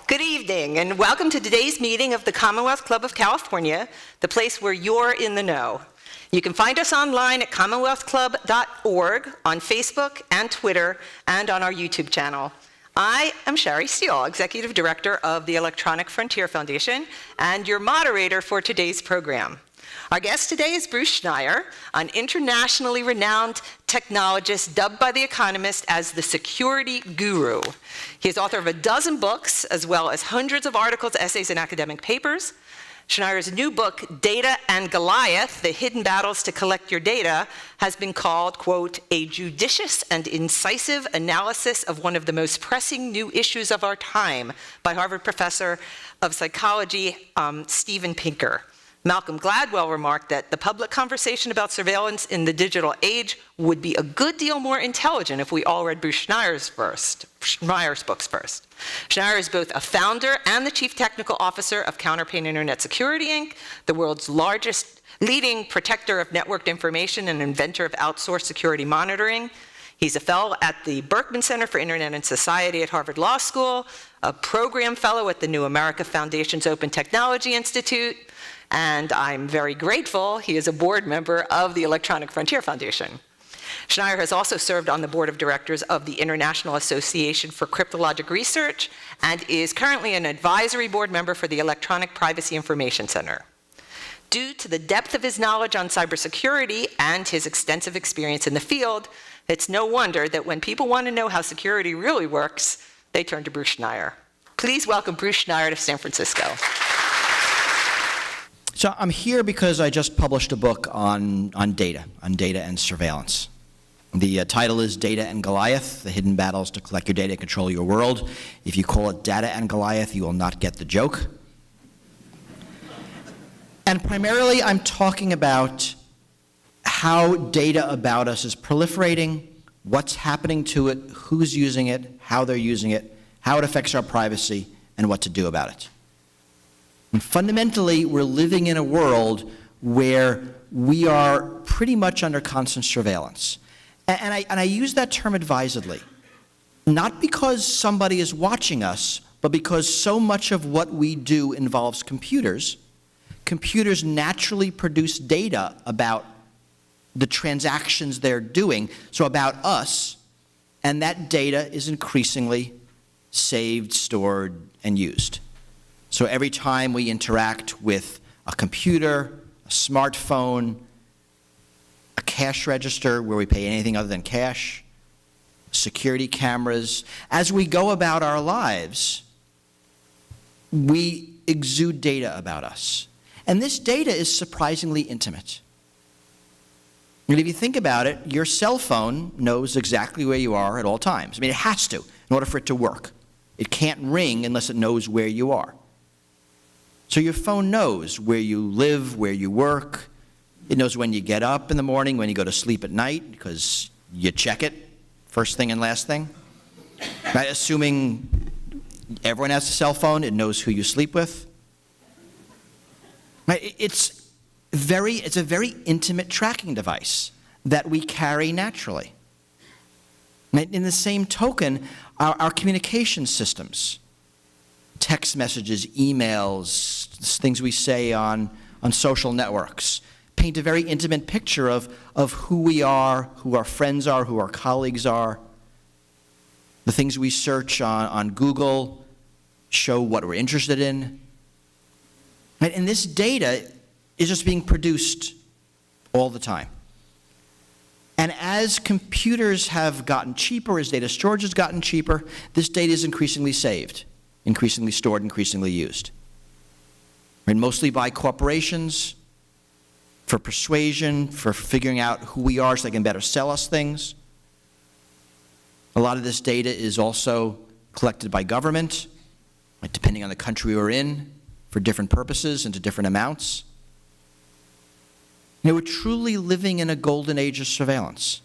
Good evening, and welcome to today's meeting of the Commonwealth Club of California, the place where you're in the know. You can find us online at commonwealthclub.org, on Facebook and Twitter, and on our YouTube channel. I am Shari Steele, Executive Director of the Electronic Frontier Foundation, and your moderator for today's program. Our guest today is Bruce Schneier, an internationally renowned technologist dubbed by The Economist as the security guru. He is author of a dozen books, as well as hundreds of articles, essays, and academic papers. Schneier's new book, Data and Goliath, The Hidden Battles to Collect Your Data, has been called, quote, a judicious and incisive analysis of one of the most pressing new issues of our time, by Harvard professor of psychology, Steven Pinker. Malcolm Gladwell remarked that the public conversation about surveillance in the digital age would be a good deal more intelligent if we all read Bruce Schneier's books first. Schneier is both a founder and the chief technical officer of Counterpane Internet Security, Inc., the world's leading protector of networked information and inventor of outsourced security monitoring. He's a fellow at the Berkman Center for Internet and Society at Harvard Law School, a program fellow at the New America Foundation's Open Technology Institute, and I'm very grateful he is a board member of the Electronic Frontier Foundation. Schneier has also served on the board of directors of the International Association for Cryptologic Research and is currently an advisory board member for the Electronic Privacy Information Center. Due to the depth of his knowledge on cybersecurity and his extensive experience in the field, it's no wonder that when people want to know how security really works, they turn to Bruce Schneier. Please welcome Bruce Schneier to San Francisco. So I'm here because I just published a book on data and surveillance. The title is Data and Goliath, The Hidden Battles to Collect Your Data and Control Your World. If you call it Data and Goliath, you will not get the joke. And primarily, I'm talking about how data about us is proliferating, what's happening to it, who's using it, how they're using it, how it affects our privacy, and what to do about it. And fundamentally, we're living in a world where we are pretty much under constant surveillance. And I use that term advisedly, not because somebody is watching us, but because so much of what we do involves computers. Computers naturally produce data about the transactions they're doing, so about us, and that data is increasingly saved, stored, and used. So every time we interact with a computer, a smartphone, a cash register where we pay anything other than cash, security cameras, as we go about our lives, we exude data about us. And this data is surprisingly intimate. And if you think about it, your cell phone knows exactly where you are at all times. I mean, it has to in order for it to work. It can't ring unless it knows where you are. So your phone knows where you live, where you work. It knows when you get up in the morning, when you go to sleep at night, because you check it first thing and last thing. Right? Assuming everyone has a cell phone, it knows who you sleep with. Right? It's a very intimate tracking device that we carry naturally. Right? In the same token, our communication systems, text messages, emails, things we say on social networks, paint a very intimate picture of who we are, who our friends are, who our colleagues are. The things we search on Google show what we're interested in. Right? And this data is just being produced all the time. And as computers have gotten cheaper, as data storage has gotten cheaper, this data is increasingly saved, increasingly stored, increasingly used. And mostly by corporations, for persuasion, for figuring out who we are so they can better sell us things. A lot of this data is also collected by government, like depending on the country we're in, for different purposes and to different amounts. We're truly living in a golden age of surveillance.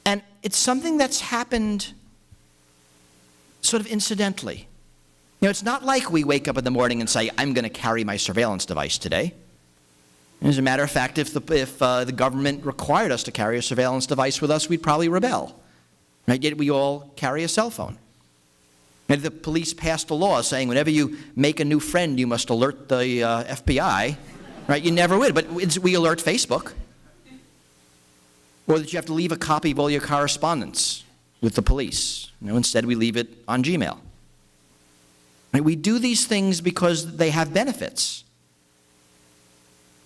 And it's something that's happened sort of incidentally. It's not like we wake up in the morning and say, I'm going to carry my surveillance device today. As a matter of fact, if the government required us to carry a surveillance device with us, we'd probably rebel. Right? Yet we all carry a cell phone. And the police passed a law saying whenever you make a new friend, you must alert the FBI, right? You never would, but we alert Facebook. Or that you have to leave a copy of all your correspondence with the police. Instead we leave it on Gmail. Right? We do these things because they have benefits.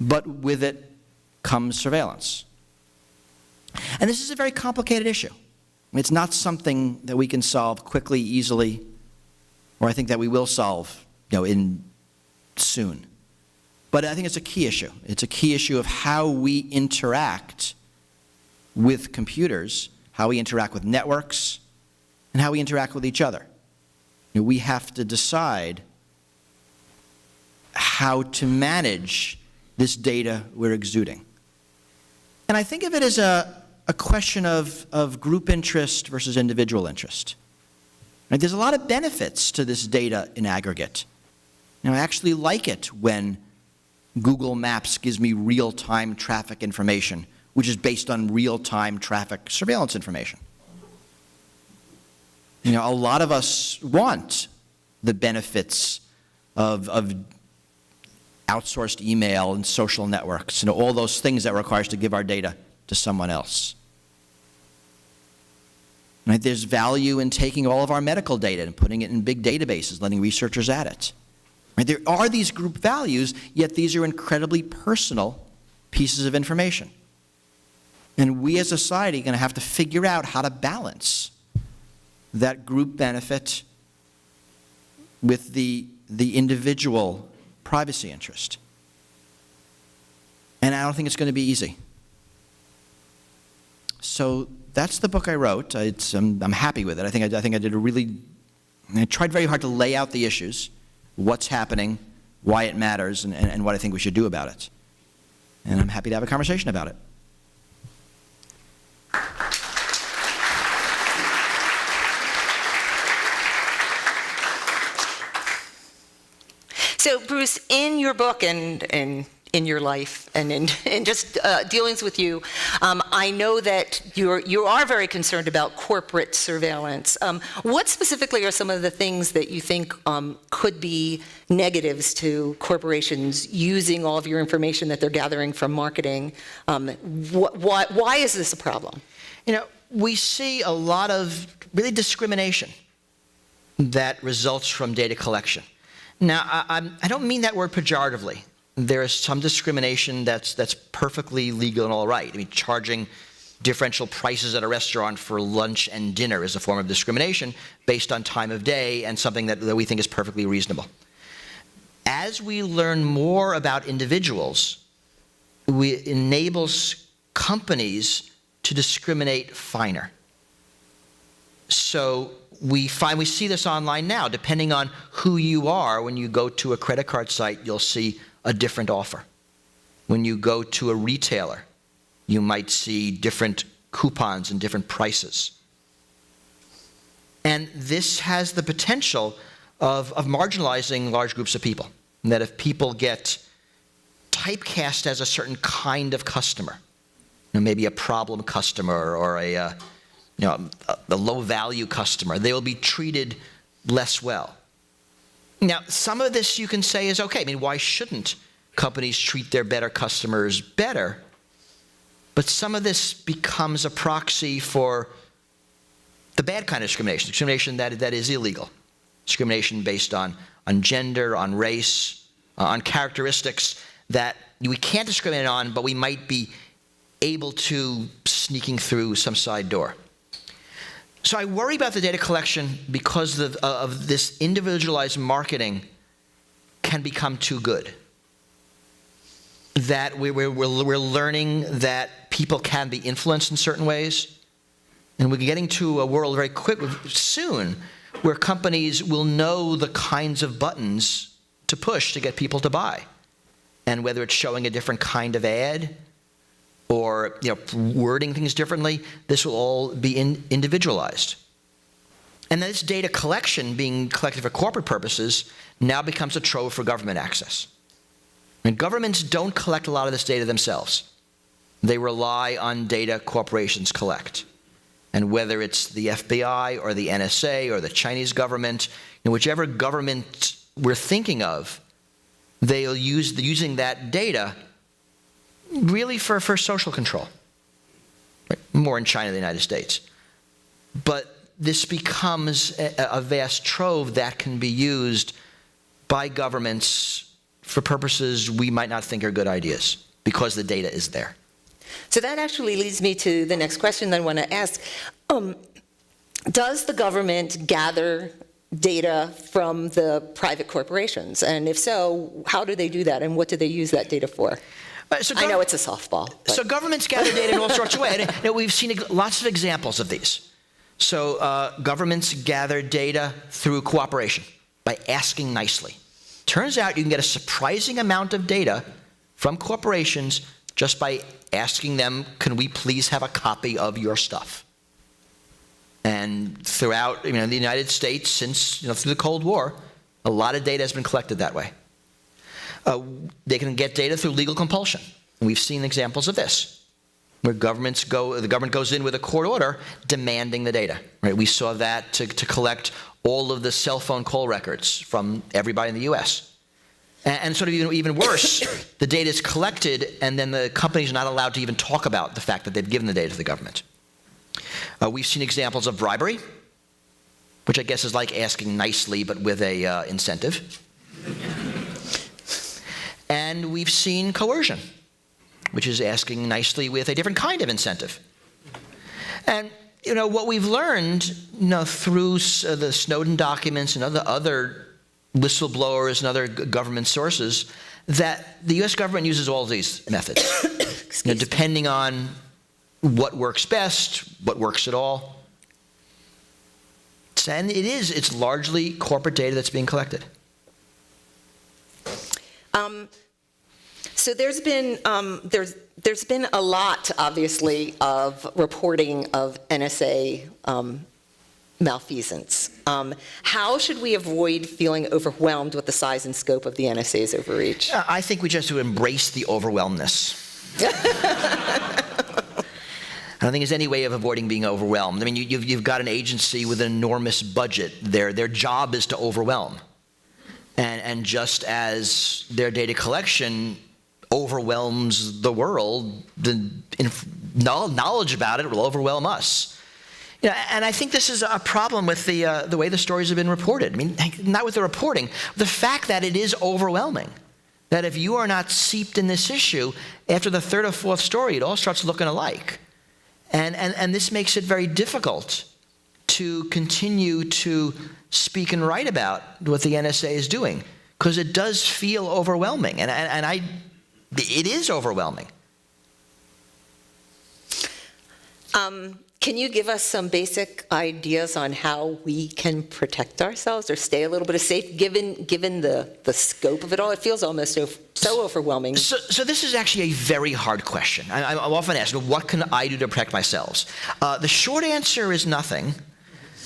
But with it comes surveillance. And this is a very complicated issue. It's not something that we can solve quickly, easily, or I think that we will solve, in soon. But I think it's a key issue. It's a key issue of how we interact with computers, how we interact with networks, and how we interact with each other. We have to decide how to manage this data we're exuding. And I think of it as a question of group interest versus individual interest. Right? There's a lot of benefits to this data in aggregate. I actually like it when Google Maps gives me real-time traffic information, which is based on real-time traffic surveillance information. A lot of us want the benefits of outsourced email and social networks, all those things that require us to give our data to someone else. Right? There's value in taking all of our medical data and putting it in big databases, letting researchers at it. Right? There are these group values, yet these are incredibly personal pieces of information. And we as a society are going to have to figure out how to balance that group benefit with the individual privacy interest. And I don't think it's going to be easy. So that's the book I wrote. I'm happy with it. I think I did I tried very hard to lay out the issues, what's happening, why it matters, and what I think we should do about it. And I'm happy to have a conversation about it. So, Bruce, in your book and in your life and in just dealings with you, I know that you are very concerned about corporate surveillance. What specifically are some of the things that you think could be negatives to corporations using all of your information that they're gathering from marketing? Why is this a problem? We see a lot of really discrimination that results from data collection. Now, I don't mean that word pejoratively. There is some discrimination that's perfectly legal and all right. Charging differential prices at a restaurant for lunch and dinner is a form of discrimination based on time of day and something that we think is perfectly reasonable. As we learn more about individuals, it enables companies to discriminate finer. So we see this online now. Depending on who you are, when you go to a credit card site, you'll see a different offer. When you go to a retailer, you might see different coupons and different prices. And this has the potential of marginalizing large groups of people. And that if people get typecast as a certain kind of customer, maybe a problem customer or a low-value customer, they will be treated less well. Now, some of this you can say is okay. Why shouldn't companies treat their better customers better? But some of this becomes a proxy for the bad kind of discrimination that is illegal. Discrimination based on gender, on race, on characteristics that we can't discriminate on, but we might be able to sneaking through some side door. So I worry about the data collection because of this individualized marketing can become too good. That we're learning that people can be influenced in certain ways. And we're getting to a world very soon where companies will know the kinds of buttons to push to get people to buy. And whether it's showing a different kind of ad or wording things differently, this will all be individualized. And this data collection being collected for corporate purposes now becomes a trove for government access. And governments don't collect a lot of this data themselves. They rely on data corporations collect. And whether it's the FBI or the NSA or the Chinese government, whichever government we're thinking of, they'll using that data really for social control. Right? More in China than the United States. But this becomes a vast trove that can be used by governments for purposes we might not think are good ideas because the data is there. So that actually leads me to the next question that I want to ask. Does the government gather data from the private corporations? And if so, how do they do that, and what do they use that data for? I know it's a softball. But. So governments gather data in all sorts of ways. And we've seen lots of examples of these. So governments gather data through cooperation, by asking nicely. Turns out you can get a surprising amount of data from corporations just by asking them, can we please have a copy of your stuff? And throughout the United States, since through the Cold War, a lot of data has been collected that way. They can get data through legal compulsion. And we've seen examples of this, where the government goes in with a court order demanding the data. Right? We saw that to collect all of the cell phone call records from everybody in the U.S. And sort of even worse, the data is collected and then the companies are not allowed to even talk about the fact that they've given the data to the government. We've seen examples of bribery, which I guess is like asking nicely but with a incentive. And we've seen coercion, which is asking nicely with a different kind of incentive. And what we've learned through the Snowden documents and other whistleblowers and other government sources, that the U.S. government uses all of these methods, depending on what works best, what works at all. And it's largely corporate data that's being collected. So there's been a lot, obviously, of reporting of NSA malfeasance. How should we avoid feeling overwhelmed with the size and scope of the NSA's overreach? I think we just have to embrace the overwhelmness. I don't think there's any way of avoiding being overwhelmed. I mean, you've got an agency with an enormous budget. Their job is to overwhelm. And just as their data collection overwhelms the world, the knowledge about it will overwhelm us. And I think this is a problem with the way the stories have been reported. I mean, not with the reporting, the fact that it is overwhelming. That if you are not seeped in this issue, after the third or fourth story, it all starts looking alike. And this makes it very difficult to continue to speak and write about what the NSA is doing, because it does feel overwhelming, it is overwhelming. Can you give us some basic ideas on how we can protect ourselves or stay a little bit safe, given the scope of it all? It feels almost so overwhelming. So this is actually a very hard question. I'm often asked, what can I do to protect myself? The short answer is nothing.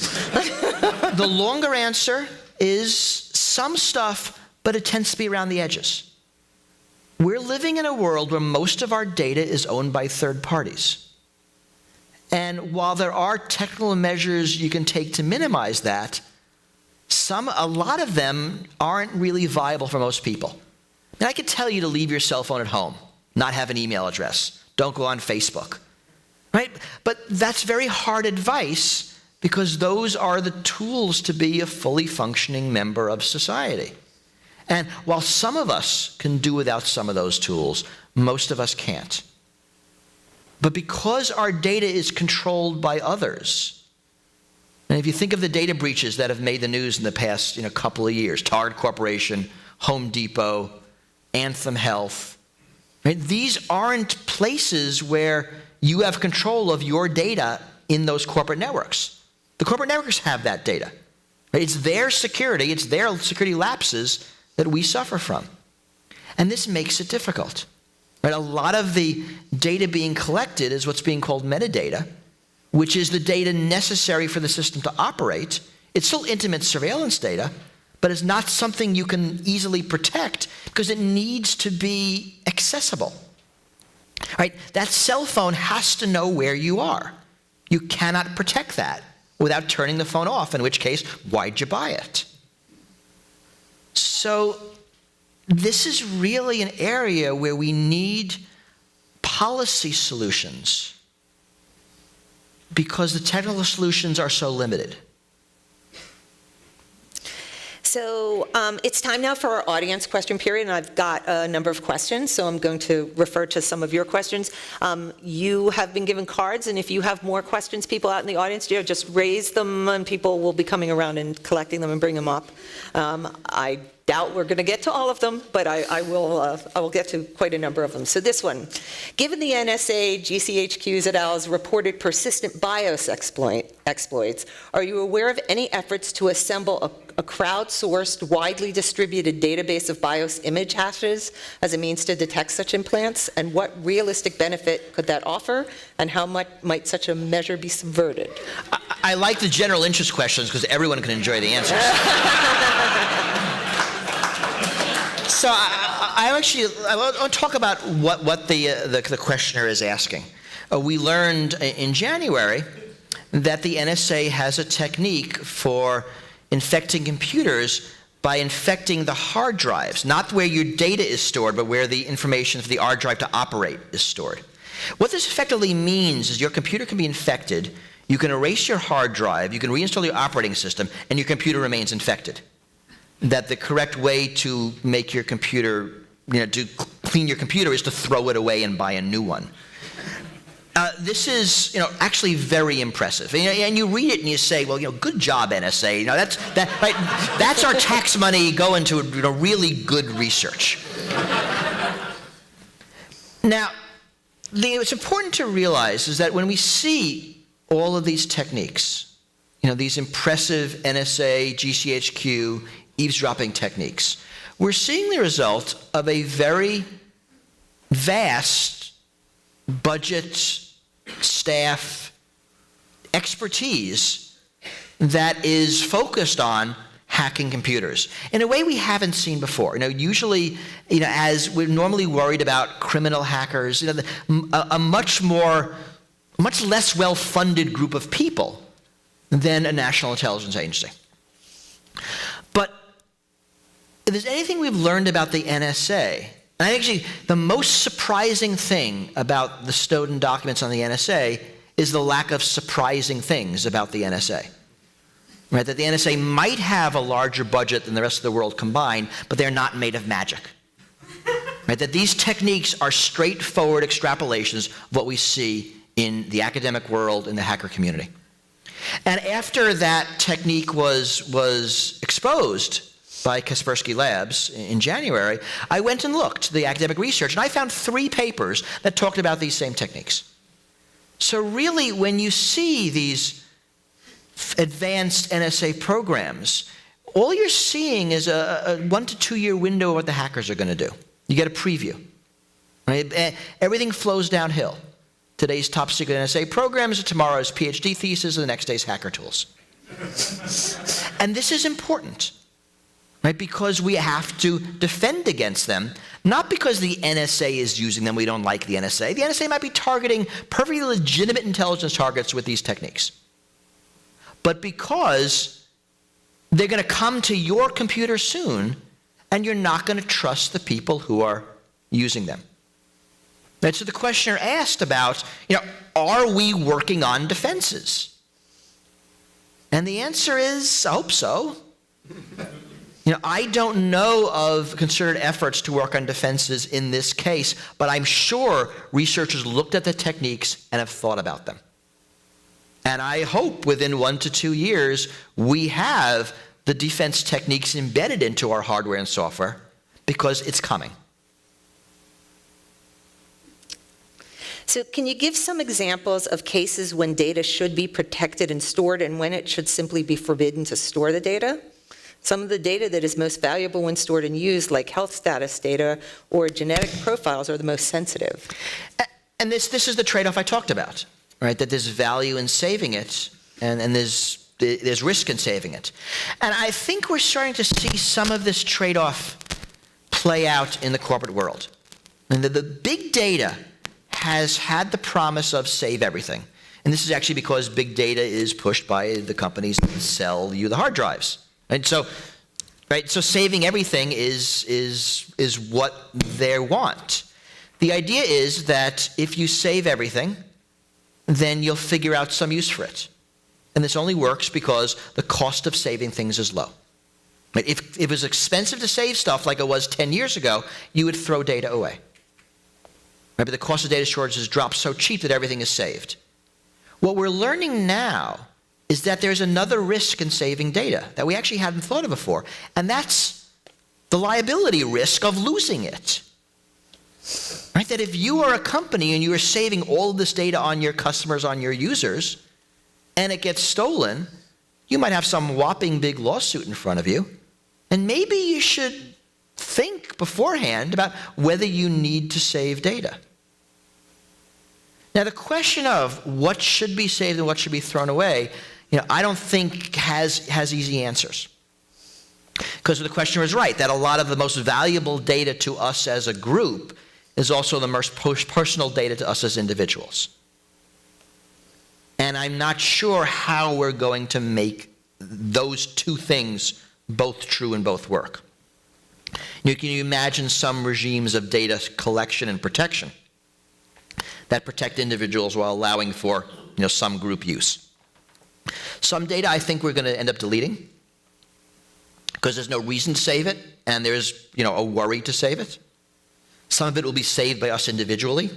The longer answer is some stuff, but it tends to be around the edges. We're living in a world where most of our data is owned by third parties. And while there are technical measures you can take to minimize that, a lot of them aren't really viable for most people. And I could tell you to leave your cell phone at home, not have an email address, don't go on Facebook, right? But that's very hard advice, because those are the tools to be a fully functioning member of society. And while some of us can do without some of those tools, most of us can't. But because our data is controlled by others, and if you think of the data breaches that have made the news in the past couple of years, Target Corporation, Home Depot, Anthem Health, right? These aren't places where you have control of your data in those corporate networks. The corporate networks have that data. Right? It's their security lapses that we suffer from. And this makes it difficult. Right? A lot of the data being collected is what's being called metadata, which is the data necessary for the system to operate. It's still intimate surveillance data, but it's not something you can easily protect because it needs to be accessible. Right? That cell phone has to know where you are. You cannot protect that without turning the phone off, in which case, why'd you buy it? So this is really an area where we need policy solutions because the technical solutions are so limited. So it's time now for our audience question period, and I've got a number of questions, so I'm going to refer to some of your questions. You have been given cards, and if you have more questions, people out in the audience, just raise them, and people will be coming around and collecting them and bring them up. I doubt we're going to get to all of them, but I will get to quite a number of them. So this one, given the NSA, GCHQs et al.'s reported persistent BIOS exploits, are you aware of any efforts to assemble a crowdsourced, widely distributed database of BIOS image hashes as a means to detect such implants? And what realistic benefit could that offer? And how might such a measure be subverted? I like the general interest questions because everyone can enjoy the answers. So I want to talk about what the questioner is asking. We learned in January that the NSA has a technique for infecting computers by infecting the hard drives, not where your data is stored, but where the information for the hard drive to operate is stored. What this effectively means is your computer can be infected, you can erase your hard drive, you can reinstall your operating system, and your computer remains infected. That the correct way to make your computer, to clean your computer is to throw it away and buy a new one. This is, actually very impressive. And you read it and you say, well, good job, NSA. That's our tax money going to really good research. Now, what's important to realize is that when we see all of these techniques, these impressive NSA, GCHQ, eavesdropping techniques, we're seeing the result of a very vast budget, staff, expertise that is focused on hacking computers in a way we haven't seen before. Usually, as we're normally worried about criminal hackers, a much less well-funded group of people than a national intelligence agency. But if there's anything we've learned about the NSA, and actually the most surprising thing about the Snowden documents on the NSA is the lack of surprising things about the NSA. Right? That the NSA might have a larger budget than the rest of the world combined, but they're not made of magic. Right? That these techniques are straightforward extrapolations of what we see in the academic world, in the hacker community. And after that technique was exposed by Kaspersky Labs in January, I went and looked at the academic research, and I found 3 papers that talked about these same techniques. So really, when you see these advanced NSA programs, all you're seeing is a 1 to 2 year window of what the hackers are going to do. You get a preview. Right? Everything flows downhill. Today's top secret NSA programs are tomorrow's PhD thesis and the next day's hacker tools. And this is important. Right? Because we have to defend against them, not because the NSA is using them, we don't like the NSA. The NSA might be targeting perfectly legitimate intelligence targets with these techniques. But because they're going to come to your computer soon, and you're not going to trust the people who are using them. And so the questioner asked about, are we working on defenses? And the answer is, I hope so. I don't know of concerted efforts to work on defenses in this case, but I'm sure researchers looked at the techniques and have thought about them. And I hope within 1 to 2 years, we have the defense techniques embedded into our hardware and software, because it's coming. So can you give some examples of cases when data should be protected and stored and when it should simply be forbidden to store the data? Some of the data that is most valuable when stored and used, like health status data or genetic profiles, are the most sensitive. And this is the trade-off I talked about, right? That there's value in saving it, and there's risk in saving it. And I think we're starting to see some of this trade-off play out in the corporate world. And the big data has had the promise of save everything. And this is actually because big data is pushed by the companies that sell you the hard drives. And so, right, so saving everything is what they want. The idea is that if you save everything, then you'll figure out some use for it. And this only works because the cost of saving things is low. But if it was expensive to save stuff like it was 10 years ago, you would throw data away. Right? But the cost of data storage has dropped so cheap that everything is saved. What we're learning now is that there's another risk in saving data that we actually hadn't thought of before, and that's the liability risk of losing it. Right? That if you are a company and you are saving all of this data on your customers, on your users, and it gets stolen, you might have some whopping big lawsuit in front of you, and maybe you should think beforehand about whether you need to save data. Now, the question of what should be saved and what should be thrown away, I don't think has easy answers. Because the questioner is right, that a lot of the most valuable data to us as a group is also the most personal data to us as individuals. And I'm not sure how we're going to make those two things both true and both work. Can you imagine some regimes of data collection and protection that protect individuals while allowing for some group use? Some data I think we're going to end up deleting because there's no reason to save it, and there's a worry to save it. Some of it will be saved by us individually,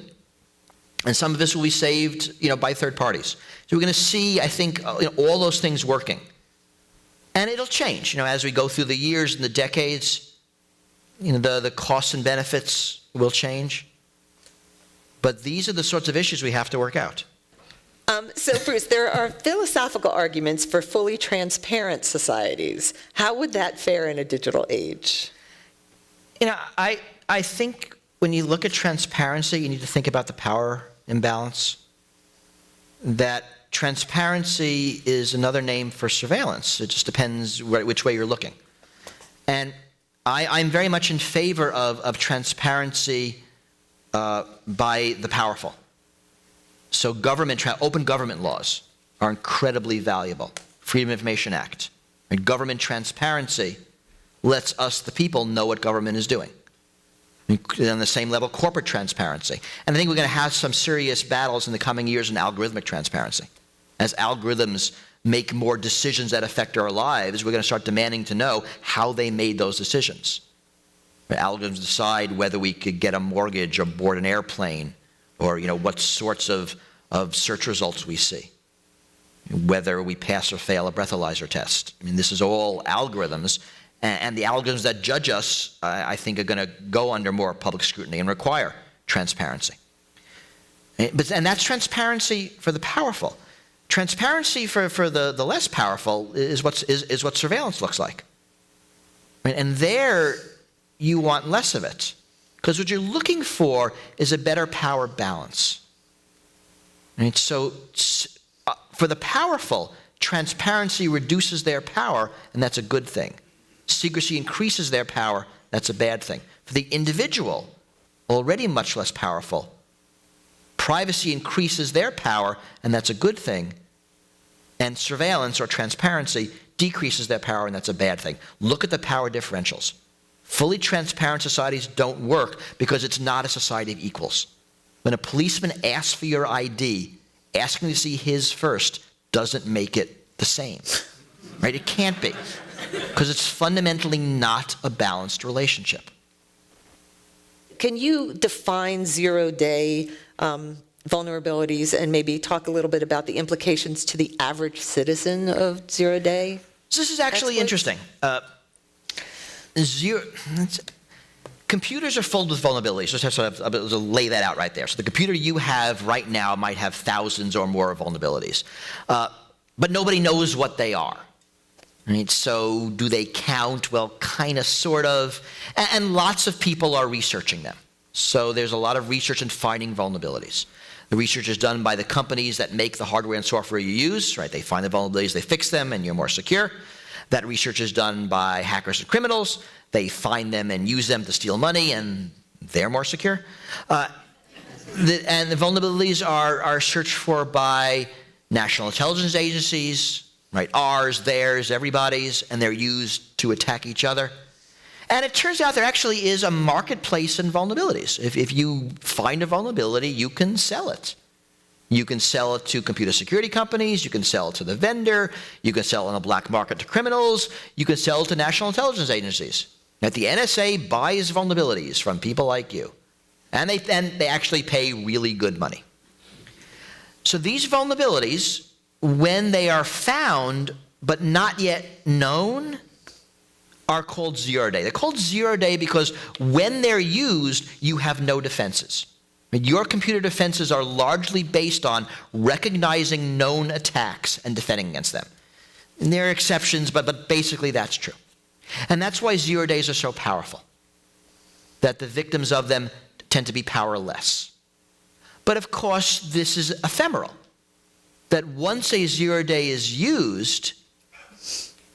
and some of this will be saved by third parties. So we're going to see, I think, all those things working. And it'll change as we go through the years and the decades. The costs and benefits will change. But these are the sorts of issues we have to work out. So, Bruce, there are philosophical arguments for fully transparent societies. How would that fare in a digital age? I think when you look at transparency, you need to think about the power imbalance. That transparency is another name for surveillance. It just depends which way you're looking. And I'm very much in favor of transparency by the powerful. So open government laws are incredibly valuable. Freedom of Information Act. And government transparency lets us, the people, know what government is doing. On the same level, corporate transparency. And I think we're going to have some serious battles in the coming years in algorithmic transparency. As algorithms make more decisions that affect our lives, we're going to start demanding to know how they made those decisions. Algorithms decide whether we could get a mortgage or board an airplane, or what sorts of search results we see, whether we pass or fail a breathalyzer test. This is all algorithms, and the algorithms that judge us, I think, are going to go under more public scrutiny and require transparency. And that's transparency for the powerful. Transparency for the less powerful is what surveillance looks like. And there you want less of it, because what you're looking for is a better power balance. So for the powerful, transparency reduces their power, and that's a good thing. Secrecy increases their power, that's a bad thing. For the individual, already much less powerful, privacy increases their power, and that's a good thing. And surveillance or transparency decreases their power, and that's a bad thing. Look at the power differentials. Fully transparent societies don't work because it's not a society of equals. When a policeman asks for your ID, asking to see his first doesn't make it the same. Right? It can't be, because it's fundamentally not a balanced relationship. Can you define zero-day vulnerabilities and maybe talk a little bit about the implications to the average citizen of zero-day? So this is actually interesting. Computers are filled with vulnerabilities. Just have to lay that out right there. So the computer you have right now might have thousands or more vulnerabilities. But nobody knows what they are. Right? So do they count? Well, kind of, sort of. And lots of people are researching them. So there's a lot of research in finding vulnerabilities. The research is done by the companies that make the hardware and software you use. Right? They find the vulnerabilities, they fix them, and you're more secure. That research is done by hackers and criminals. They find them and use them to steal money, and they're more secure. And the vulnerabilities are searched for by national intelligence agencies, right? Ours, theirs, everybody's, and they're used to attack each other. And it turns out there actually is a marketplace in vulnerabilities. If you find a vulnerability, you can sell it. You can sell it to computer security companies, you can sell it to the vendor, you can sell it on a black market to criminals, you can sell it to national intelligence agencies. Now, the NSA buys vulnerabilities from people like you. And they actually pay really good money. So these vulnerabilities, when they are found but not yet known, are called zero-day. They're called zero-day because when they're used, you have no defenses. Your computer defenses are largely based on recognizing known attacks and defending against them. And there are exceptions, but basically that's true. And that's why zero days are so powerful, that the victims of them tend to be powerless. But of course, this is ephemeral, that once a zero-day is used,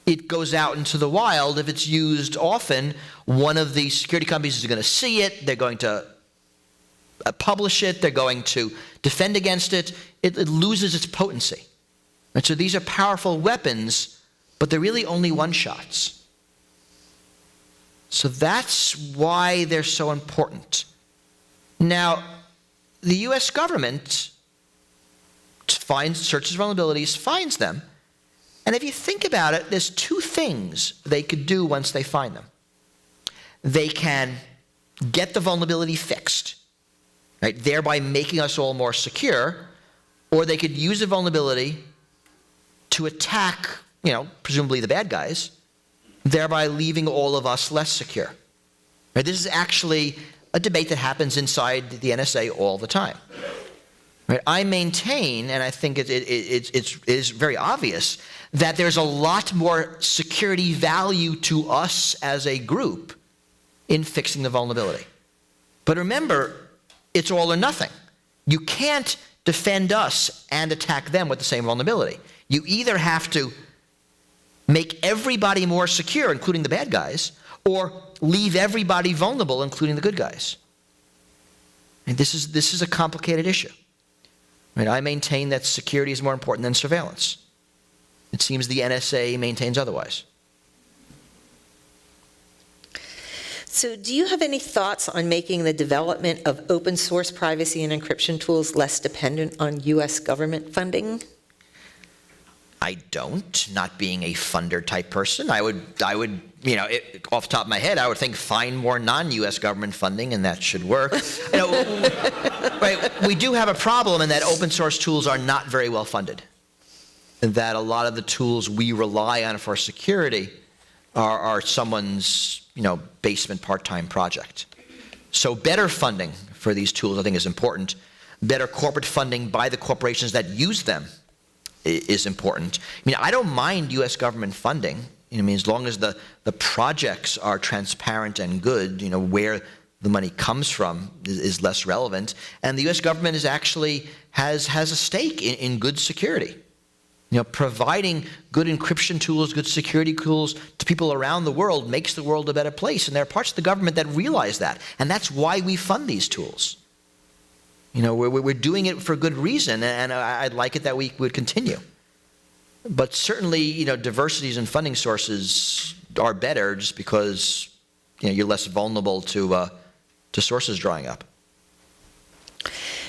it goes out into the wild. If it's used often, one of the security companies is going to see it, they're going to publish it, they're going to defend against it, it loses its potency. And so these are powerful weapons, but they're really only one-shots. So that's why they're so important. Now, the U.S. government searches vulnerabilities, finds them, and if you think about it, there's two things they could do once they find them. They can get the vulnerability fixed, right, thereby making us all more secure, or they could use a vulnerability to attack, presumably the bad guys, thereby leaving all of us less secure. Right? This is actually a debate that happens inside the NSA all the time. Right? I maintain, and I think it is very obvious, that there's a lot more security value to us as a group in fixing the vulnerability. But remember, it's all or nothing. You can't defend us and attack them with the same vulnerability. You either have to make everybody more secure, including the bad guys, or leave everybody vulnerable, including the good guys. And this is a complicated issue. Right? I maintain that security is more important than surveillance. It seems the NSA maintains otherwise. So do you have any thoughts on making the development of open source privacy and encryption tools less dependent on U.S. government funding? I don't, not being a funder type person. I would, off the top of my head, I would think find more non-U.S. government funding and that should work. Right, we do have a problem in that open source tools are not very well funded. And that a lot of the tools we rely on for security are someone's, basement part-time project. So better funding for these tools, I think, is important. Better corporate funding by the corporations that use them is important. I don't mind U.S. government funding. As long as the projects are transparent and good, where the money comes from is less relevant. And the U.S. government is actually has a stake in good security. Providing good encryption tools, good security tools to people around the world makes the world a better place. And there are parts of the government that realize that. And that's why we fund these tools. We're doing it for good reason, and I'd like it that we would continue. But certainly, diversities in funding sources are better just because, you're less vulnerable to sources drying up.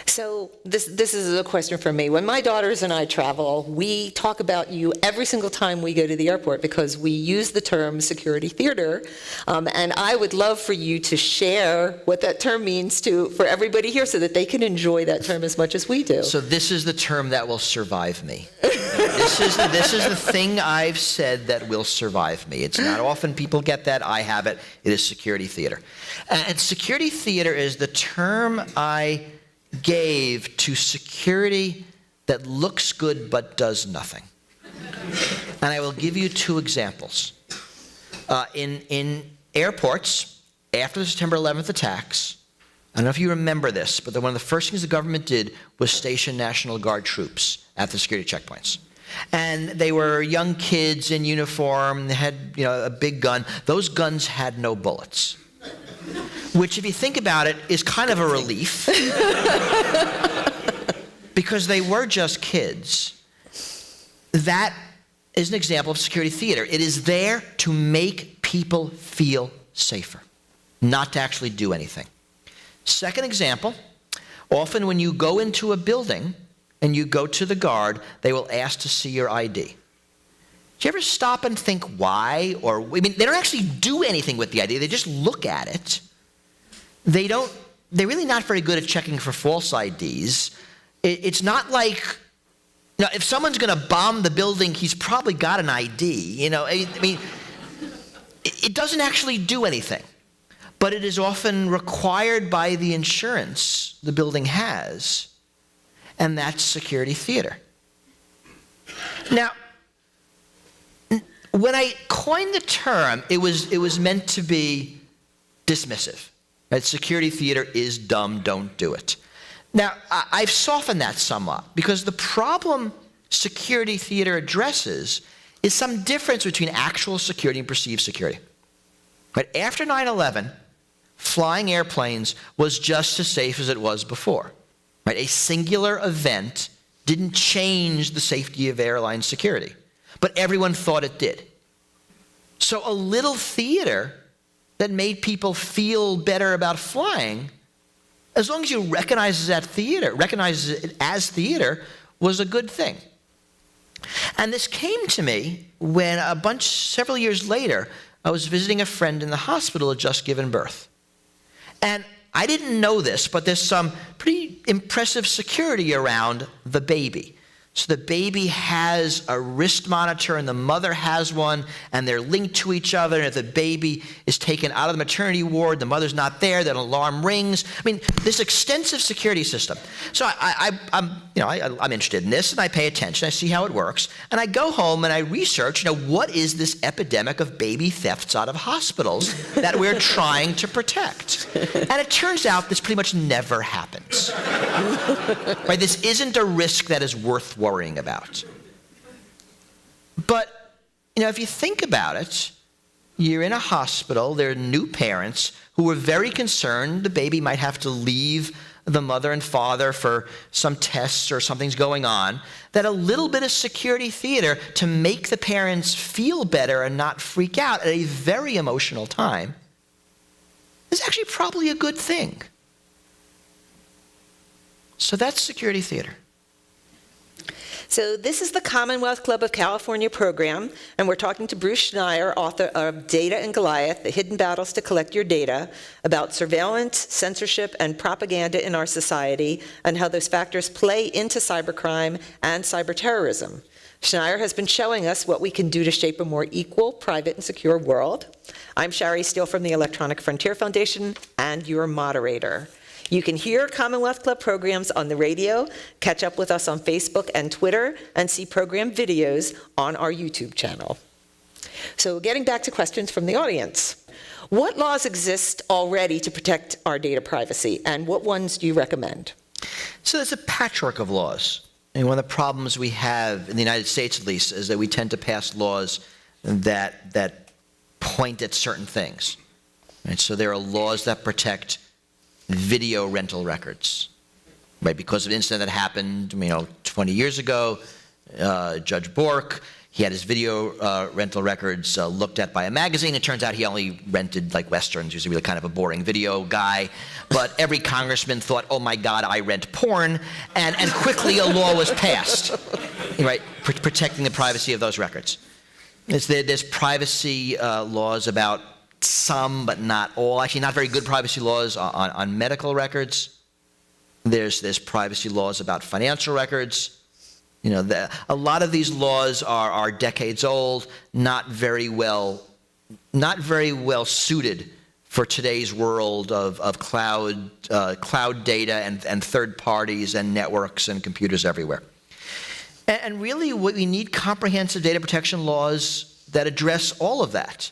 So this is a question for me. When my daughters and I travel, we talk about you every single time we go to the airport because we use the term security theater. And I would love for you to share what that term means for everybody here so that they can enjoy that term as much as we do. So this is the term that will survive me. This is the thing I've said that will survive me. It's not often people get that. I have it. It is security theater. And security theater is the term I gave to security that looks good but does nothing. And I will give you two examples. In airports, after the September 11th attacks, I don't know if you remember this, but one of the first things the government did was station National Guard troops at the security checkpoints. And they were young kids in uniform, they had a big gun. Those guns had no bullets. which, if you think about it, is kind of a relief because they were just kids. That is an example of security theater. It is there to make people feel safer, not to actually do anything. Second example, often when you go into a building and you go to the guard, they will ask to see your ID. Do you ever stop and think why? Or, I mean, they don't actually do anything with the ID. They just look at it. They're really not very good at checking for false IDs. It's not like, you know, if someone's going to bomb the building, he's probably got an ID. You know, I mean, it doesn't actually do anything. But it is often required by the insurance the building has, and that's security theater. Now, when I coined the term, it was meant to be dismissive. Right? Security theater is dumb, don't do it. Now, I've softened that somewhat because the problem security theater addresses is some difference between actual security and perceived security. Right? After 9/11, flying airplanes was just as safe as it was before. Right? A singular event didn't change the safety of airline security, but everyone thought it did. So a little theater that made people feel better about flying, as long as you recognize it as theater, was a good thing. And this came to me when several years later, I was visiting a friend in the hospital who had just given birth. And I didn't know this, but there's some pretty impressive security around the baby. So the baby has a wrist monitor and the mother has one, and they're linked to each other. And if the baby is taken out of the maternity ward, the mother's not there, then an alarm rings. I mean, this extensive security system. So I'm interested in this, and I pay attention. I see how it works, and I go home and I research. What is this epidemic of baby thefts out of hospitals that we're trying to protect? And it turns out this pretty much never happens. Right? This isn't a risk that is worth worrying about. But, if you think about it, you're in a hospital, there are new parents who are very concerned the baby might have to leave the mother and father for some tests or something's going on, that a little bit of security theater to make the parents feel better and not freak out at a very emotional time is actually probably a good thing. So that's security theater. So this is the Commonwealth Club of California program, and we're talking to Bruce Schneier, author of Data and Goliath, The Hidden Battles to Collect Your Data, about surveillance, censorship, and propaganda in our society, and how those factors play into cybercrime and cyberterrorism. Schneier has been showing us what we can do to shape a more equal, private, and secure world. I'm Shari Steele from the Electronic Frontier Foundation, and your moderator. You can hear Commonwealth Club programs on the radio, catch up with us on Facebook and Twitter, and see program videos on our YouTube channel. So getting back to questions from the audience. What laws exist already to protect our data privacy, and what ones do you recommend? So there's a patchwork of laws. And one of the problems we have, in the United States at least, is that we tend to pass laws that point at certain things. Right? So there are laws that protect video rental records, right? Because of an incident that happened, 20 years ago, Judge Bork, he had his video rental records looked at by a magazine. It turns out he only rented like Westerns. He was really kind of a boring video guy. But every congressman thought, oh my God, I rent porn. And quickly a law was passed, right? Protecting the privacy of those records. There's privacy laws about some, but not all. Actually, not very good privacy laws on medical records. There's privacy laws about financial records. A lot of these laws are decades old, not very well suited for today's world of cloud data and third parties and networks and computers everywhere. And really, we need comprehensive data protection laws that address all of that.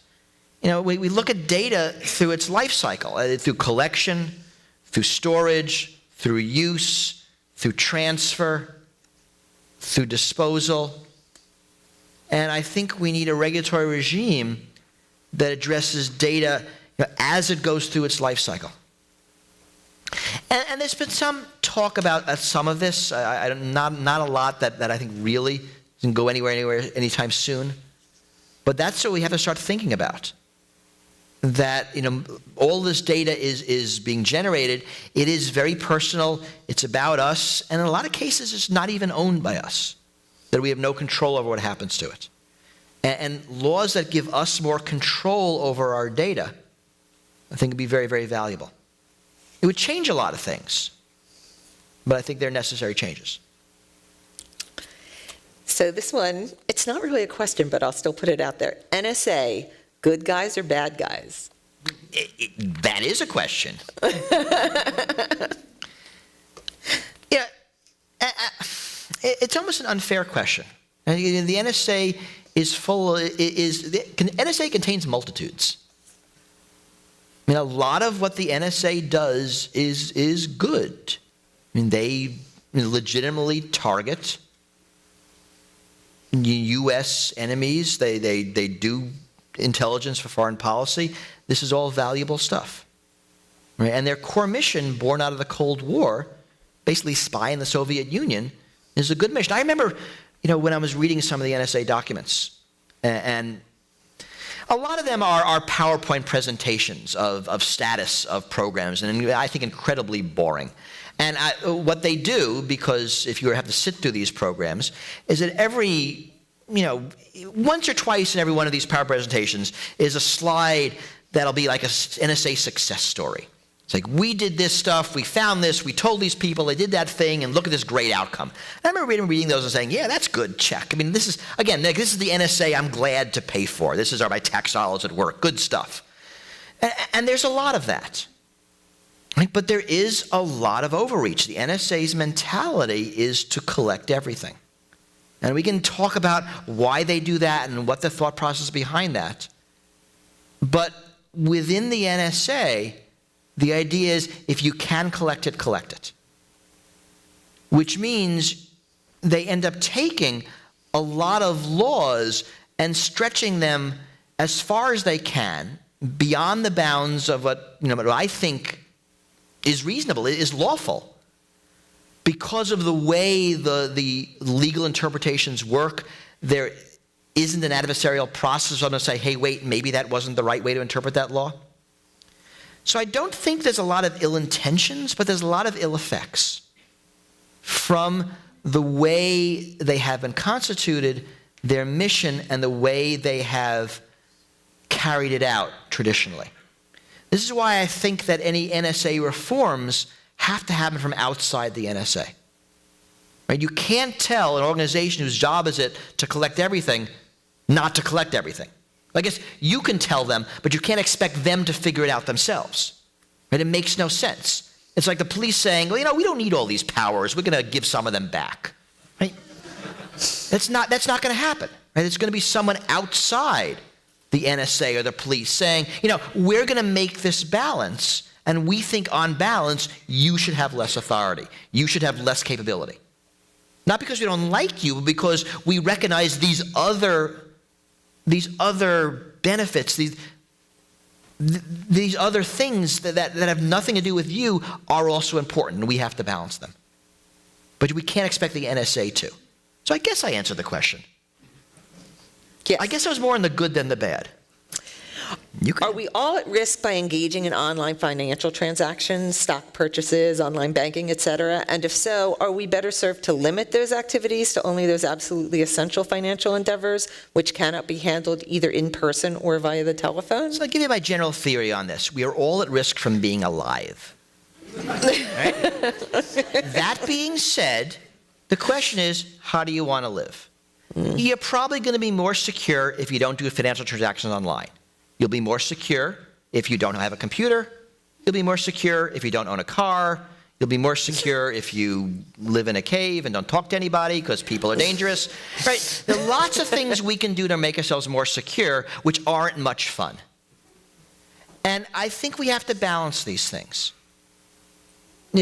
We look at data through its life cycle, through collection, through storage, through use, through transfer, through disposal. And I think we need a regulatory regime that addresses data as it goes through its life cycle. And there's been some talk about some of this, not a lot that I think really doesn't go anywhere anytime soon. But that's what we have to start thinking about. That all this data is being generated. It is very personal. It's about us, and in a lot of cases, it's not even owned by us. That we have no control over what happens to it. And laws that give us more control over our data, I think, would be very, very valuable. It would change a lot of things, but I think they're necessary changes. So this one, it's not really a question, but I'll still put it out there. NSA, good guys or bad guys? That is a question. Yeah, it's almost an unfair question. The NSA is NSA contains multitudes. I mean, a lot of what the NSA does is good. I mean, they legitimately target U.S. enemies. They do intelligence for foreign policy. This is all valuable stuff. Right? And their core mission, born out of the Cold War, basically spy in the Soviet Union, is a good mission. I remember, when I was reading some of the NSA documents, and a lot of them are PowerPoint presentations of status of programs, and I think incredibly boring. And what they do, because if you have to sit through these programs, is that once or twice in every one of these PowerPoint presentations is a slide that'll be like an NSA success story. It's like, we did this stuff, we found this, we told these people, they did that thing, and look at this great outcome. And I remember reading those and saying, yeah, that's good, check. I mean, this is the NSA I'm glad to pay for. This is my tax dollars at work, good stuff. And there's a lot of that. Right? But there is a lot of overreach. The NSA's mentality is to collect everything. And we can talk about why they do that and what the thought process behind that. But within the NSA, the idea is if you can collect it, collect it. Which means they end up taking a lot of laws and stretching them as far as they can beyond the bounds of what I think is reasonable, is lawful. Because of the way the legal interpretations work, there isn't an adversarial process on to say, hey, wait, maybe that wasn't the right way to interpret that law. So I don't think there's a lot of ill intentions, but there's a lot of ill effects from the way they have been constituted, their mission, and the way they have carried it out traditionally. This is why I think that any NSA reforms have to happen from outside the NSA. Right? You can't tell an organization whose job is it to collect everything not to collect everything. I guess you can tell them, but you can't expect them to figure it out themselves. Right? It makes no sense. It's like the police saying, well, we don't need all these powers. We're going to give some of them back. Right? That's not going to happen. Right? It's going to be someone outside the NSA or the police saying, we're going to make this balance, and we think on balance, you should have less authority. You should have less capability. Not because we don't like you, but because we recognize these other benefits, these other things that have nothing to do with you are also important, and we have to balance them. But we can't expect the NSA to. So I guess I answered the question. Yes. I guess I was more in the good than the bad. Are we all at risk by engaging in online financial transactions, stock purchases, online banking, et cetera? And if so, are we better served to limit those activities to only those absolutely essential financial endeavors, which cannot be handled either in person or via the telephone? So I'll give you my general theory on this. We are all at risk from being alive. Right? That being said, the question is, how do you want to live? You're probably going to be more secure if you don't do financial transactions online. You'll be more secure if you don't have a computer. You'll be more secure if you don't own a car. You'll be more secure if you live in a cave and don't talk to anybody because people are dangerous. Right? There are lots of things we can do to make ourselves more secure, which aren't much fun. And I think we have to balance these things.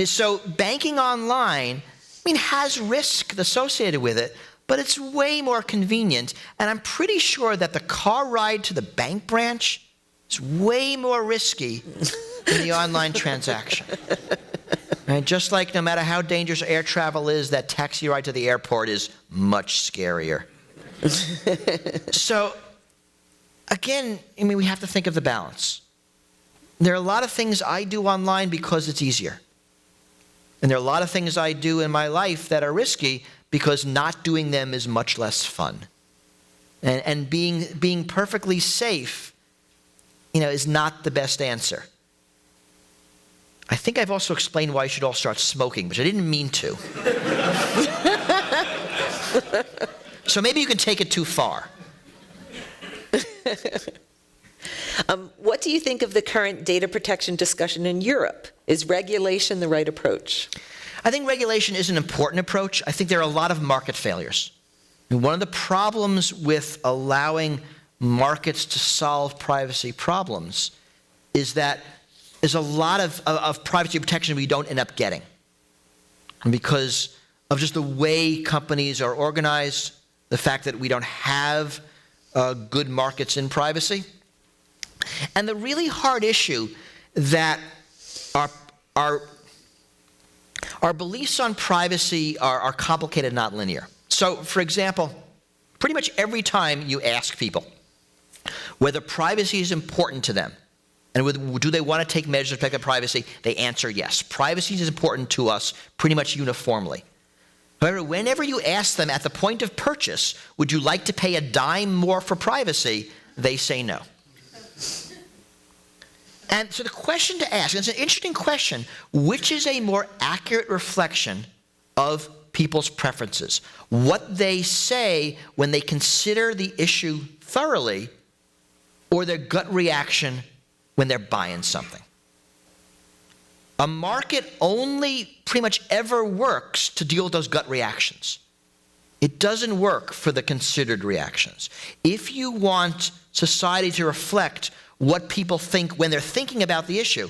So banking online, has risk associated with it, but it's way more convenient. And I'm pretty sure that the car ride to the bank branch is way more risky than the online transaction. Right? Just like no matter how dangerous air travel is, that taxi ride to the airport is much scarier. So, again, I mean, we have to think of the balance. There are a lot of things I do online because it's easier. And there are a lot of things I do in my life that are risky because not doing them is much less fun. And being perfectly safe, is not the best answer. I think I've also explained why you should all start smoking, which I didn't mean to. So maybe you can take it too far. What do you think of the current data protection discussion in Europe? Is regulation the right approach? I think regulation is an important approach. I think there are a lot of market failures. And one of the problems with allowing markets to solve privacy problems is that there's a lot of privacy protection we don't end up getting. And because of just the way companies are organized, the fact that we don't have good markets in privacy, and the really hard issue that our beliefs on privacy are complicated, not linear. So, for example, pretty much every time you ask people whether privacy is important to them, and do they want to take measures to protect their privacy, they answer yes. Privacy is important to us pretty much uniformly. However, whenever you ask them at the point of purchase, would you like to pay a dime more for privacy, they say no. And so the question to ask, and it's an interesting question, which is a more accurate reflection of people's preferences? What they say when they consider the issue thoroughly, or their gut reaction when they're buying something? A market only pretty much ever works to deal with those gut reactions. It doesn't work for the considered reactions. If you want society to reflect what people think when they're thinking about the issue,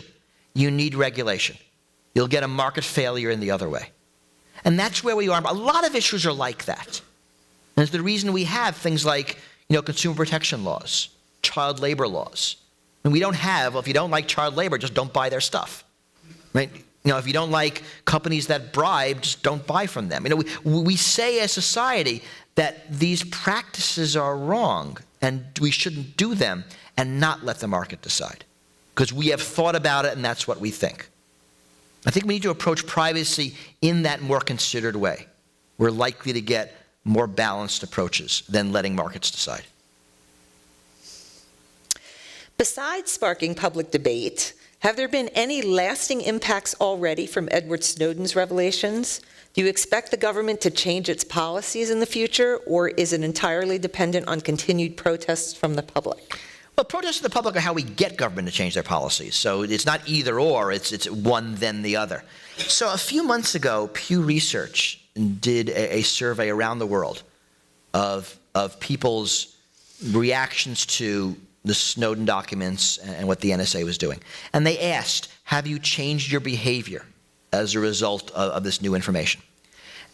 you need regulation. You'll get a market failure in the other way. And that's where we are. A lot of issues are like that. And it's the reason we have things like, consumer protection laws, child labor laws. And we don't have, well, if you don't like child labor, just don't buy their stuff. Right? If you don't like companies that bribe, just don't buy from them. We say as society that these practices are wrong and we shouldn't do them and not let the market decide. Because we have thought about it and that's what we think. I think we need to approach privacy in that more considered way. We're likely to get more balanced approaches than letting markets decide. Besides sparking public debate, have there been any lasting impacts already from Edward Snowden's revelations? Do you expect the government to change its policies in the future, or is it entirely dependent on continued protests from the public? Well, protests from the public are how we get government to change their policies. So it's not either or, it's one then the other. So a few months ago, Pew Research did a survey around the world of people's reactions to the Snowden documents and what the NSA was doing. And they asked, have you changed your behavior as a result of this new information?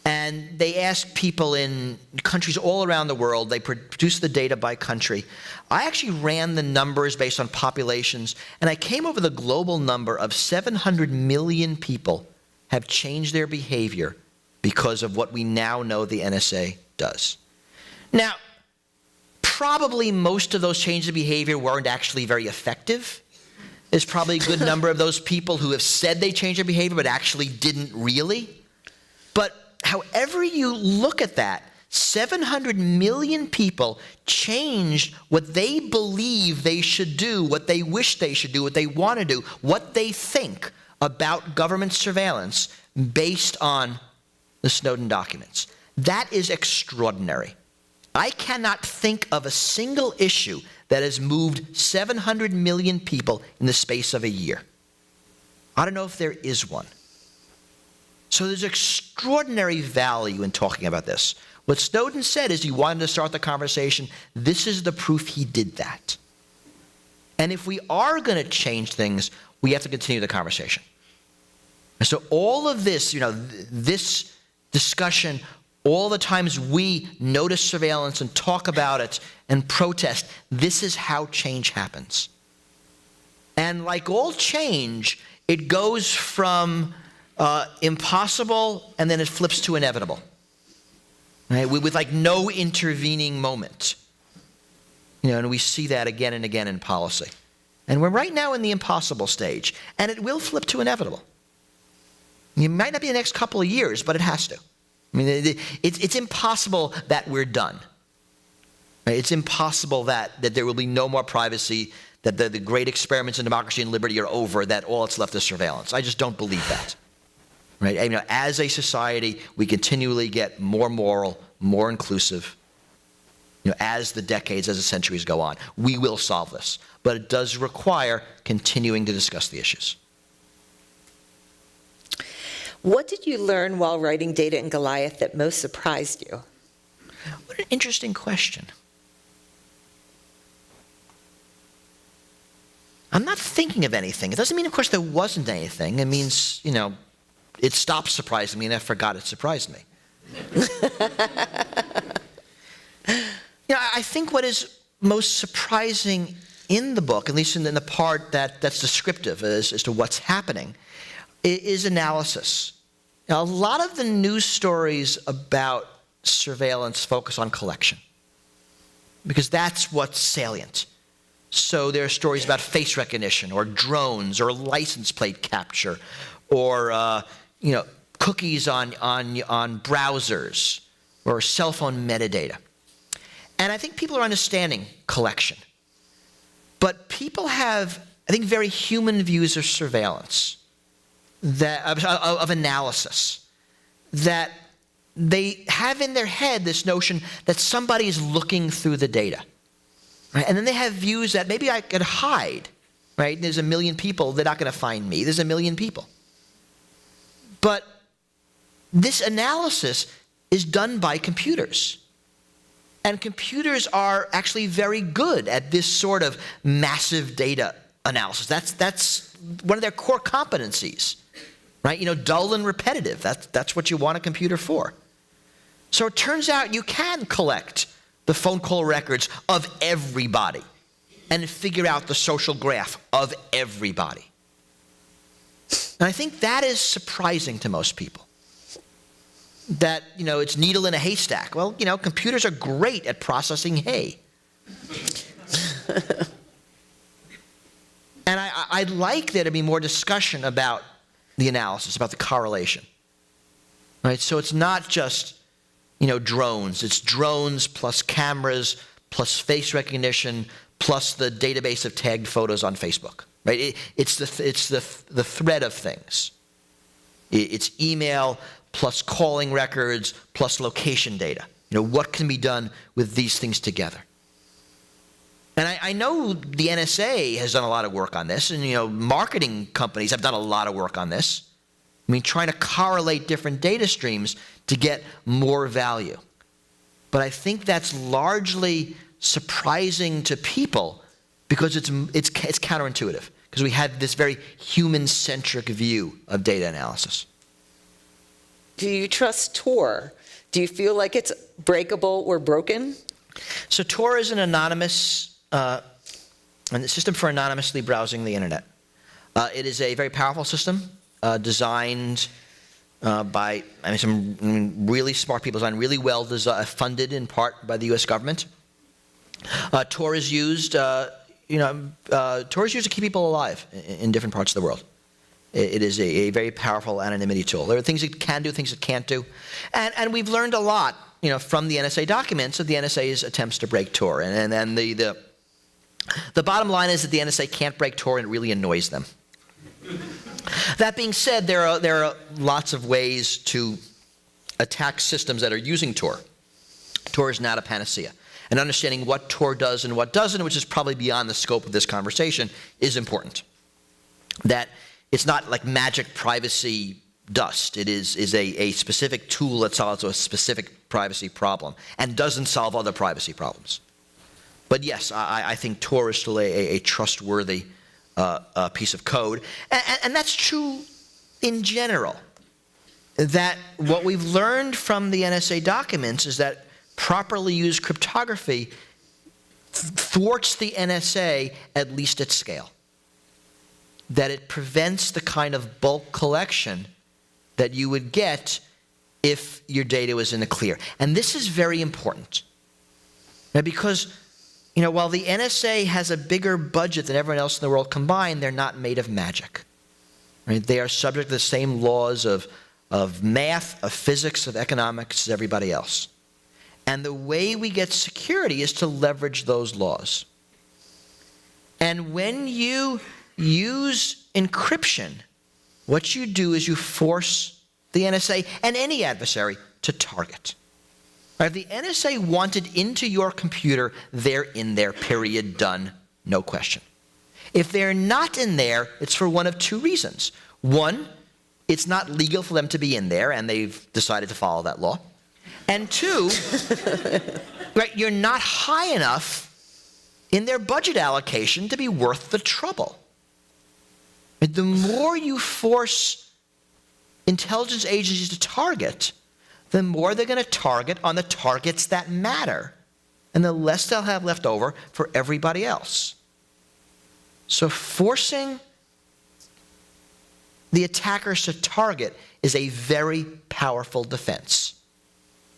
And they asked people in countries all around the world. They produced the data by country. I actually ran the numbers based on populations, and I came over the global number of 700 million people have changed their behavior because of what we now know the NSA does. Now, probably most of those changes of behavior weren't actually very effective. There's probably a good number of those people who have said they changed their behavior but actually didn't really. But however you look at that, 700 million people changed what they believe they should do, what they wish they should do, what they want to do, what they think about government surveillance based on the Snowden documents. That is extraordinary. I cannot think of a single issue that has moved 700 million people in the space of a year. I don't know if there is one. So there's extraordinary value in talking about this. What Snowden said is he wanted to start the conversation. This is the proof he did that. And if we are going to change things, we have to continue the conversation. And so all of this, this discussion, all the times we notice surveillance and talk about it and protest, this is how change happens. And like all change, it goes from impossible and then it flips to inevitable, right? With like no intervening moment. And we see that again and again in policy. And we're right now in the impossible stage, and it will flip to inevitable. It might not be the next couple of years, but it has to. I mean, it's impossible that we're done. Right? It's impossible that there will be no more privacy, that the great experiments in democracy and liberty are over, that all that's left is surveillance. I just don't believe that. Right? As a society, we continually get more moral, more inclusive. As the decades, as the centuries go on, we will solve this. But it does require continuing to discuss the issues. What did you learn while writing Data and Goliath that most surprised you? What an interesting question. I'm not thinking of anything. It doesn't mean, of course, there wasn't anything. It means, it stopped surprising me and I forgot it surprised me. I think what is most surprising in the book, at least in the part that's descriptive as to what's happening, is analysis. Now, a lot of the news stories about surveillance focus on collection, because that's what's salient. So there are stories about face recognition or drones or license plate capture or cookies on browsers or cell phone metadata. And I think people are understanding collection. But people have, I think, very human views of surveillance, of analysis, that they have in their head this notion that somebody is looking through the data. Right? And then they have views that maybe I could hide. Right? There's 1 million people, they're not going to find me. There's 1 million people. But this analysis is done by computers. And computers are actually very good at this sort of massive data analysis. That's one of their core competencies, right? Dull and repetitive. That's what you want a computer for. So it turns out you can collect the phone call records of everybody and figure out the social graph of everybody. And I think that is surprising to most people. That, it's needle in a haystack. Well, computers are great at processing hay. And I'd like there to be more discussion about the analysis, about the correlation. Right? So it's not just, drones. It's drones plus cameras plus face recognition plus the database of tagged photos on Facebook. Right? It's the thread of things. It's email plus calling records, plus location data. What can be done with these things together? And I know the NSA has done a lot of work on this, and marketing companies have done a lot of work on this. Trying to correlate different data streams to get more value. But I think that's largely surprising to people because it's counterintuitive, because we have this very human-centric view of data analysis. Do you trust Tor? Do you feel like it's breakable or broken? So Tor is an anonymous, a system for anonymously browsing the internet. It is a very powerful system designed by some really smart people, designed really well, funded in part by the U.S. government. Tor is used, Tor is used to keep people alive in different parts of the world. It is a very powerful anonymity tool. There are things it can do, things it can't do. And we've learned a lot, from the NSA documents of the NSA's attempts to break Tor. And then the bottom line is that the NSA can't break Tor and it really annoys them. That being said, there are lots of ways to attack systems that are using Tor. Tor is not a panacea. And understanding what Tor does and what doesn't, which is probably beyond the scope of this conversation, is important. That it's not like magic privacy dust. It is a specific tool that solves a specific privacy problem and doesn't solve other privacy problems. But yes, I think Tor is still a trustworthy piece of code. And that's true in general. That what we've learned from the NSA documents is that properly used cryptography thwarts the NSA, at least at scale. that it prevents the kind of bulk collection that you would get if your data was in the clear. And this is very important. Now, because, while the NSA has a bigger budget than everyone else in the world combined, they're not made of magic. Right? They are subject to the same laws of math, of physics, of economics as everybody else. And the way we get security is to leverage those laws. And when you use encryption, what you do is you force the NSA and any adversary to target. Right? If the NSA wanted into your computer, they're in there, period, done, no question. If they're not in there, it's for one of two reasons. One, it's not legal for them to be in there, and they've decided to follow that law. And two, right, you're not high enough in their budget allocation to be worth the trouble. And the more you force intelligence agencies to target, the more they're going to target on the targets that matter, and the less they'll have left over for everybody else. So forcing the attackers to target is a very powerful defense.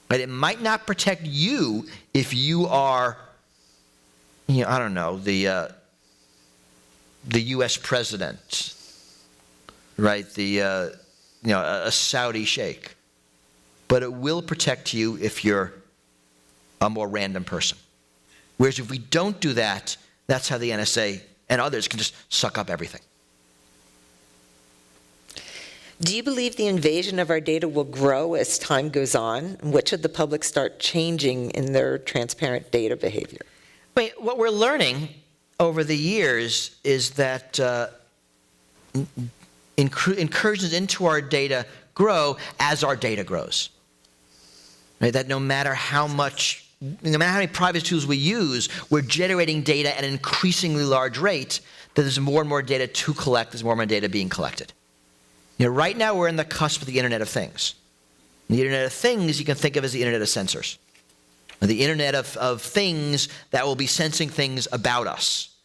Right? It might not protect you if you are, I don't know, the U.S. president, right? A Saudi sheikh. But it will protect you if you're a more random person. Whereas if we don't do that, that's how the NSA and others can just suck up everything. Do you believe the invasion of our data will grow as time goes on? And what should the public start changing in their transparent data behavior? What we're learning over the years is that incursions into our data grow as our data grows. Right? That no matter how many privacy tools we use, we're generating data at an increasingly large rate, that there's more and more data to collect, there's more and more data being collected. Right now we're in the cusp of the Internet of Things. The Internet of Things you can think of as the Internet of sensors. The Internet of Things that will be sensing things about us,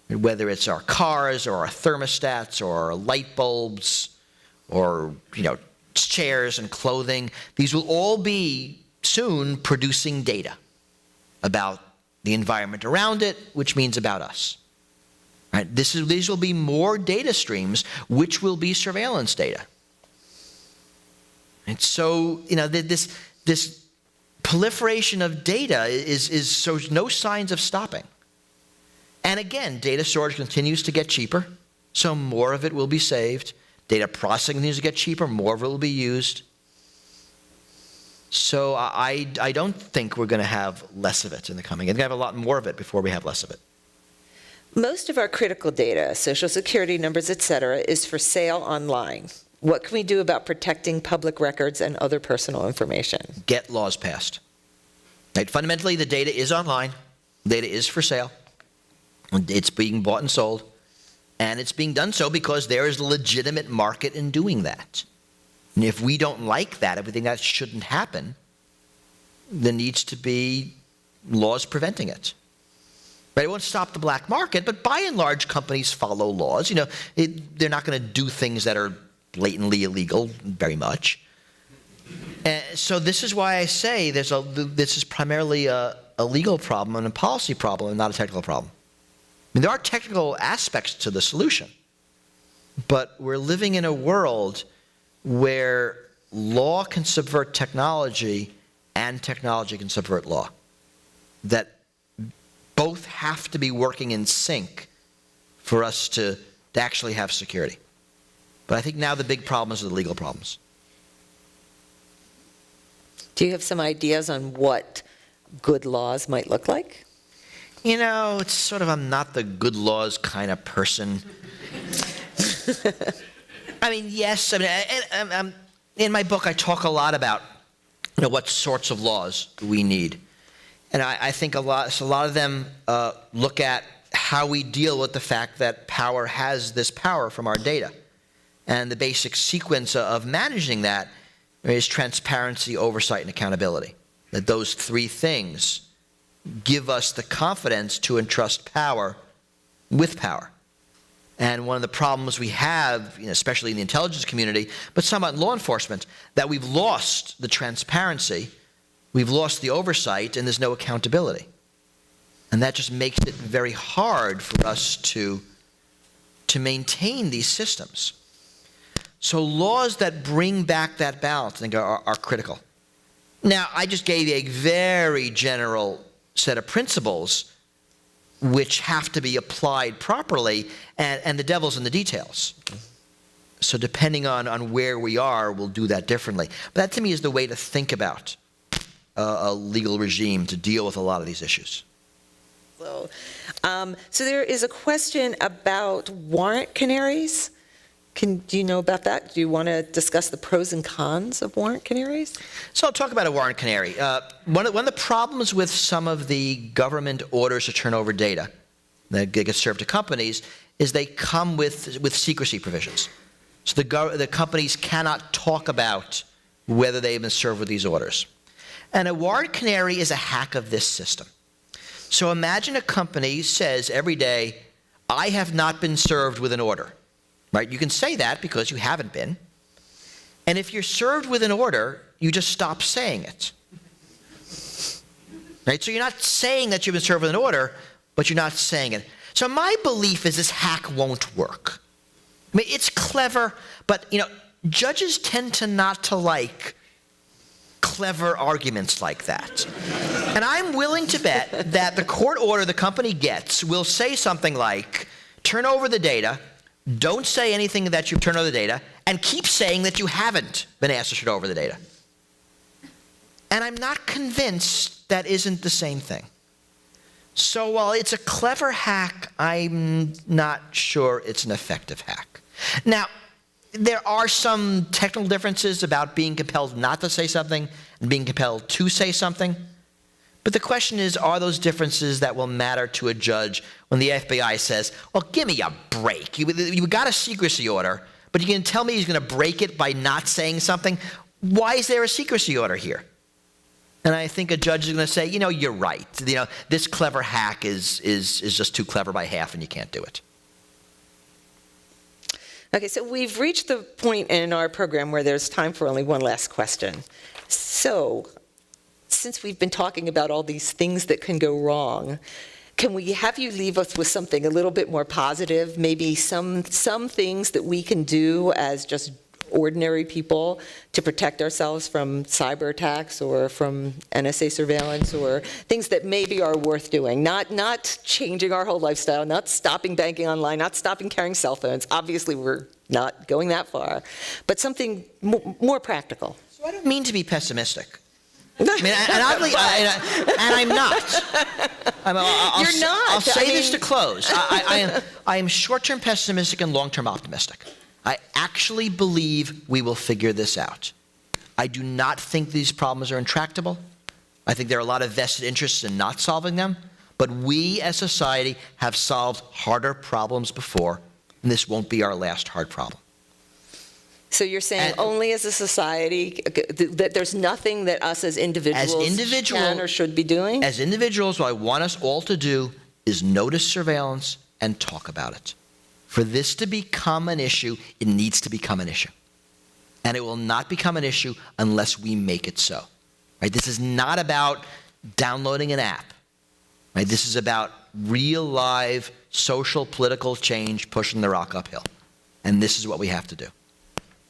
whether it's our cars or our thermostats or our light bulbs or chairs and clothing. These will all be soon producing data about the environment around it, which means about us. Right? These will be more data streams, which will be surveillance data. And so, this proliferation of data shows no signs of stopping. And again, data storage continues to get cheaper, so more of it will be saved. Data processing continues to get cheaper, more of it will be used. So I don't think we're going to have less of it in the coming. We're going to have a lot more of it before we have less of it. Most of our critical data, Social Security numbers, et cetera, is for sale online. What can we do about protecting public records and other personal information? Get laws passed. Right? Fundamentally, the data is online. Data is for sale. It's being bought and sold. And it's being done so because there is a legitimate market in doing that. And if we don't like that, if we think that shouldn't happen, there needs to be laws preventing it. Right? It won't stop the black market, but by and large, companies follow laws. They're not going to do things that are blatantly illegal very much. So this is why I say this is primarily a legal problem and a policy problem and not a technical problem. There are technical aspects to the solution, but we're living in a world where law can subvert technology and technology can subvert law. That both have to be working in sync for us to actually have security. But I think now the big problems are the legal problems. Do you have some ideas on what good laws might look like? It's sort of, I'm not the good laws kind of person. Yes. In my book, I talk a lot about what sorts of laws we need. And I think a lot of them look at how we deal with the fact that power has this power from our data. And the basic sequence of managing that is transparency, oversight, and accountability. That those three things give us the confidence to entrust power with power. And one of the problems we have, especially in the intelligence community, but somewhat in law enforcement, that we've lost the transparency, we've lost the oversight, and there's no accountability. And that just makes it very hard for us to maintain these systems. So laws that bring back that balance, I think, are critical. Now, I just gave you a very general set of principles which have to be applied properly, and the devil's in the details. So depending on where we are, we'll do that differently. But that, to me, is the way to think about a legal regime to deal with a lot of these issues. So there is a question about warrant canaries. Do you know about that? Do you want to discuss the pros and cons of warrant canaries? So I'll talk about a warrant canary. One of the problems with some of the government orders to turn over data that get served to companies is they come with secrecy provisions. So the companies cannot talk about whether they've been served with these orders. And a warrant canary is a hack of this system. So imagine a company says every day, I have not been served with an order. Right? You can say that because you haven't been. And if you're served with an order, you just stop saying it. Right? So you're not saying that you've been served with an order, but you're not saying it. So my belief is this hack won't work. I mean, it's clever, but judges tend to not to like clever arguments like that. And I'm willing to bet that the court order the company gets will say something like, turn over the data, don't say anything that you've turned over the data, and keep saying that you haven't been asked to turn over the data. And I'm not convinced that isn't the same thing. So while it's a clever hack, I'm not sure it's an effective hack. Now, there are some technical differences about being compelled not to say something and being compelled to say something. But the question is, are those differences that will matter to a judge when the FBI says, well, give me a break. You got a secrecy order, but you can tell me he's going to break it by not saying something? Why is there a secrecy order here? And I think a judge is going to say, you're right. This clever hack is just too clever by half, and you can't do it. Okay, so we've reached the point in our program where there's time for only one last question. So, since we've been talking about all these things that can go wrong, can we have you leave us with something a little bit more positive? Maybe some things that we can do as just ordinary people to protect ourselves from cyber attacks or from NSA surveillance, or things that maybe are worth doing. Not changing our whole lifestyle, not stopping banking online, not stopping carrying cell phones. Obviously, we're not going that far, but something more practical. So I don't mean to be pessimistic. I mean, and I'm not. You're not. I'll say this to close. I am short-term pessimistic and long-term optimistic. I actually believe we will figure this out. I do not think these problems are intractable. I think there are a lot of vested interests in not solving them. But we as society have solved harder problems before, and this won't be our last hard problem. So you're saying only as a society, that there's nothing that us as individuals can or should be doing? As individuals, what I want us all to do is notice surveillance and talk about it. For this to become an issue, it needs to become an issue. And it will not become an issue unless we make it so. Right? This is not about downloading an app. Right? This is about real, live, social, political change pushing the rock uphill. And this is what we have to do.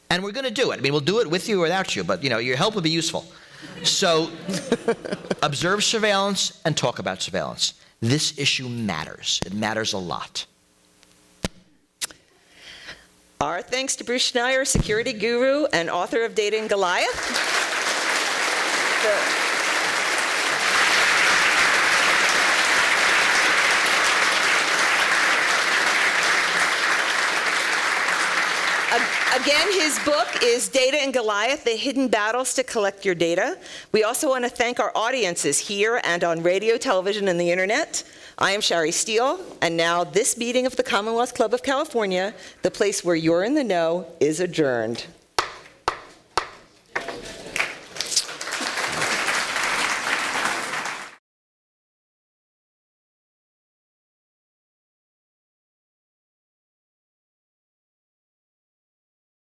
And we're going to do it. I mean, we'll do it with you or without you, but, your help would be useful. So observe surveillance and talk about surveillance. This issue matters. It matters a lot. Our thanks to Bruce Schneier, security guru and author of Data and Goliath. Again, his book is Data and Goliath, The Hidden Battles to Collect Your Data. We also want to thank our audiences here and on radio, television, and the internet. I am Shari Steele, and now this meeting of the Commonwealth Club of California, the place where you're in the know, is adjourned.